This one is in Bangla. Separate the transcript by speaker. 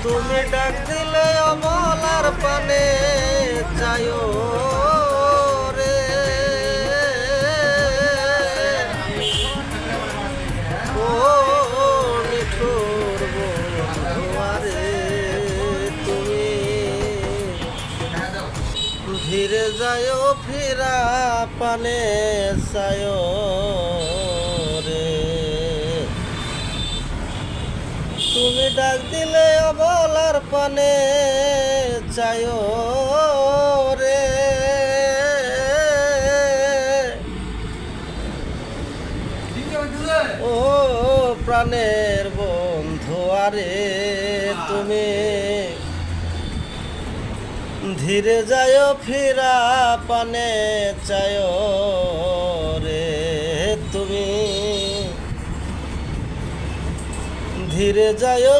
Speaker 1: তুমি ডাক দিলে অমলার পানে যায়ও রে, ও নিঠুর বন্ধুয়ারে তুমি ধীরে যায়ও ফিরা পানে যায়ও রে। তুমি ডাক দিলে অবলার পানে চায়ও রে, ও প্রাণের বন্ধু আরে তুমি ধীরে যায়ও ফিরা পানে চায়ও রে, তুমি ধীরে যায়ও।